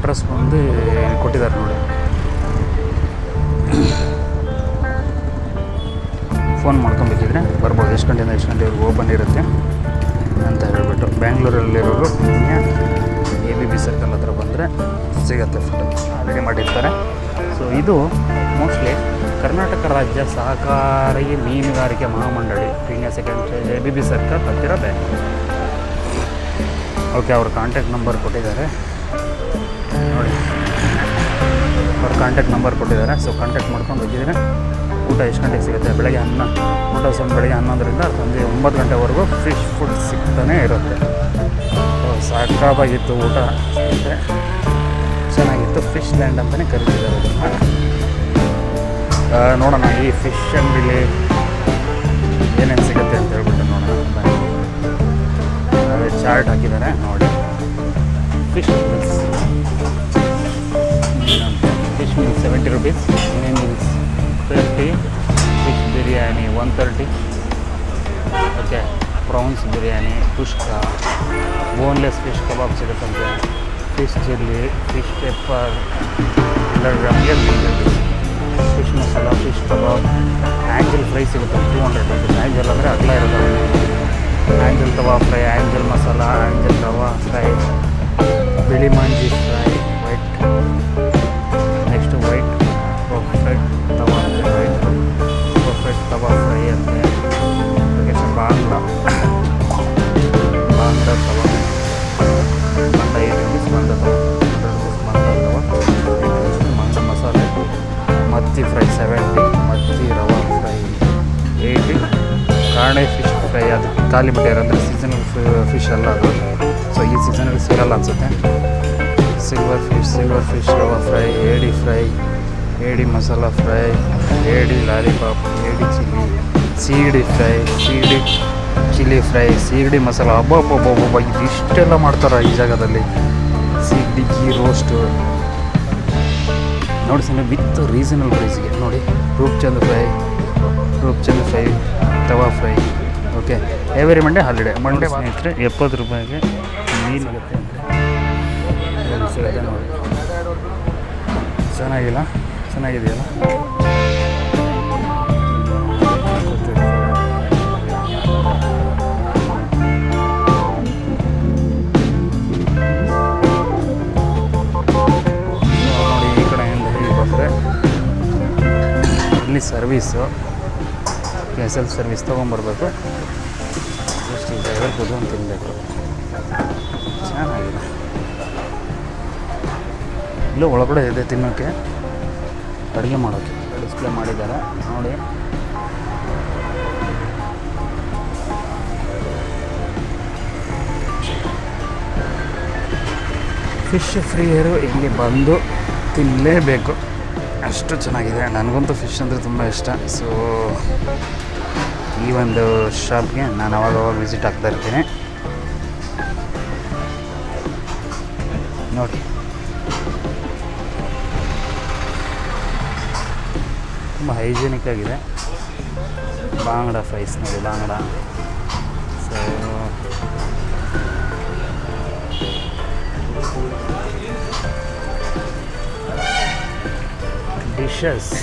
Address ಬಂದು ಕೊಟ್ಟಿದ್ದಾರೆ ನೋಡಿ. ಫೋನ್ ಮಾಡ್ಕೊಬೇಕಿದ್ರೆ ಬರ್ಬೋದು, ಎಷ್ಟು ಗಂಟೆಯಿಂದ ಎಷ್ಟು ಗಂಟೆವರೆಗೂ ಓಪನ್ ಇರುತ್ತೆ ಅಂತ ಹೇಳ್ಬಿಟ್ಟು. ಬ್ಯಾಂಗ್ಳೂರಲ್ಲಿರೋರು ABB ಸರ್ಕಲ್ ಹತ್ರ ಬಂದರೆ ಸಿಗುತ್ತೆ, ಫುಡ್ ಆಲ್ರೆಡಿ ಮಾಡಿರ್ತಾರೆ. ಸೊ ಇದು ಮೋಸ್ಟ್ಲಿ ಕರ್ನಾಟಕ ರಾಜ್ಯ ಸಹಕಾರಿ ಮೀನುಗಾರಿಕೆ ಮಹಾಮಂಡಳಿ ಪ್ರೀಮಿಯರ್ ಸೆಕೆಂಡ್ ABB ಸರ್ಕಲ್ ಹತ್ತಿರ ಬ್ಯಾಂಗ್ಳೂರು. ಓಕೆ, ಅವ್ರ ಕಾಂಟ್ಯಾಕ್ಟ್ ನಂಬರ್ ಕೊಟ್ಟಿದ್ದಾರೆ ನೋಡಿ, ಅವ್ರ ಕಾಂಟ್ಯಾಕ್ಟ್ ನಂಬರ್ ಕೊಟ್ಟಿದ್ದಾರೆ. ಸೊ ಕಾಂಟ್ಯಾಕ್ಟ್ ಮಾಡ್ಕೊಂಡು ಹೋಗಿದ್ರೆ ಊಟ ಎಷ್ಟು ಗಂಟೆಗೆ ಸಿಗುತ್ತೆ, ಬೆಳಗ್ಗೆ ಊಟ ಬೆಳಗ್ಗೆ 11ರಿಂದ ಸಂಜೆ 9 ಗಂಟೆವರೆಗೂ ಫಿಶ್ ಫುಡ್ ಸಿಗ್ತಾನೆ ಇರುತ್ತೆ. ಸಾಕಾಗಿತ್ತು, ಊಟ ಸಿಗುತ್ತೆ, ಚೆನ್ನಾಗಿತ್ತು. ಫಿಶ್ ಲ್ಯಾಂಡ್ ಅಂತಲೇ ಕರೀತಿದ್ದಾರೆ ಅದನ್ನು. ನೋಡೋಣ ಈ ಫಿಶ್ ಅಂಗಡಿಲಿ ಏನೇನು ಸಿಗುತ್ತೆ ಅಂತ ಹೇಳ್ಬಿಟ್ಟು ನೋಡೋಣ. ಅದೇ ಚಾರ್ಟ್ ಹಾಕಿದ್ದಾರೆ ನೋಡಿ. Fish meals 70 rupees, Indian meals 50, fish biryani 130, okay, prawns biryani, kushka, boneless fish kebab ಸಿಗುತ್ತಂತೆ, ಫಿಶ್ ಚಿಲ್ಲಿ, ಫಿಶ್ ಪೆಪ್ಪರ್, ನಮಗೆ fish masala, fish kebab, angel fry ಸಿಗುತ್ತೆ 200 rupees. ಆ್ಯಂಜಲ್ ಅಂದರೆ ಅಗಲ ಇರೋದು, angel tawa fry, angel masala, angel rava fry, ಬಿಳಿ ಮಾಂಜಿ fry, next white perfect tawa fry, perfect tawa fry ಅಂತೆ. ಬಾಂಗ್ಲಾ ತವಾ ಬಂದ 8 rupees, ಬಂದ ತವಾ 100 rupees, ಬಂದ ತವಾ 8 rupees, ಮಂಗ ಮಸಾಲೆ, ಮತ್ತಿ ಫ್ರೈ 70, ಮತ್ತಿ ರವಾ ಫ್ರೈ 80, ಕಾಣೆ ಫಿಶ್ ಫ್ರೈ ಅದು ಖಾಲಿ ಬಿಟ್ಟಿದ್ದಾರೆ, ಅಂದರೆ ಸೀಸನಲ್ ಫಿಶ್ ಅಲ್ಲ ಅದು. ಸೊ ಈ ಸೀಸನಲ್ಲಿ ಸಿಗಲ್ಲ ಅನಿಸುತ್ತೆ. ಸಿಲ್ವರ್ ಫಿಶ್ ರವಾ ಫ್ರೈ, ಏಡಿ ಫ್ರೈ, ಏಡಿ ಮಸಾಲ ಫ್ರೈ, ಏಡಿ ಲಾಲಿಪಾಪ್, ಏಡಿ ಚಿಲ್ಲಿ, ಸೀಗಡಿ ಫ್ರೈ, ಸೀಗಡಿ ಚಿಲ್ಲಿ ಫ್ರೈ, ಸೀಗಡಿ ಮಸಾಲ. ಹಬ್ಬ ಇದಿಷ್ಟೆಲ್ಲ ಮಾಡ್ತಾರೆ ಈ ಜಾಗದಲ್ಲಿ. ಸೀಗಡಿ ಗೀ ರೋಸ್ಟು ನೋಡಿ ಸರ್, ವಿತ್ ರೀಸನಲ್ ಪ್ರೈಸ್ಗೆ ನೋಡಿ. ರೂಪ್ಚಂದ್ fry, tawa fry. Okay, every Monday holiday. ಸ್ನೇಹಿತರೆ 70 ರೂಪಾಯಿಗೆ ಮೀನು ಸಿಗುತ್ತೆ ನೋಡಿ. ಚೆನ್ನಾಗಿದೆಯಲ್ಲ. ನೋಡಿ ಈ ಕಡೆಯಿಂದ ಹೇಗೆ ಬಂದರೆ ಇಲ್ಲಿ ಸರ್ವೀಸು, ಸೆಲ್ಫ್ ಸರ್ವಿಸ್ ತೊಗೊಂಬರ್ಬೇಕು. ಎಷ್ಟು ಈಗ ಕುದುಕೊಂಡು ತಿನ್ನಬೇಕು. ಚೆನ್ನಾಗಿದೆ. ಇಲ್ಲೂ ಒಳಗಡೆ ಇದೆ ತಿನ್ನೋಕ್ಕೆ, ಅಡುಗೆ ಮಾಡೋಕ್ಕೆ ಡಿಸ್ಪ್ಲೇ ಮಾಡಿದ್ದಾರೆ ನೋಡಿ. ಫಿಶ್ ಫ್ರೀಯರು ಇಲ್ಲಿ ಬಂದು ತಿನ್ನಲೇಬೇಕು, ಅಷ್ಟು ಚೆನ್ನಾಗಿದೆ. ನನಗಂತೂ ಫಿಶ್ ಅಂದರೆ ತುಂಬ ಇಷ್ಟ. ಸೊ ಈ ಒಂದು ಶಾಪ್ಗೆ ನಾನು ಅವಾಗವಾಗ ವಿಸಿಟ್ ಆಗ್ತಾ ಇರ್ತೀನಿ ನೋಡಿ. ತುಂಬ ಹೈಜೀನಿಕ್ ಆಗಿದೆ. ಬಾಂಗ್ಡ ಫ್ರೈಸ್ ನೋಡಿ, ಬಾಂಗ್ಡ. So dishes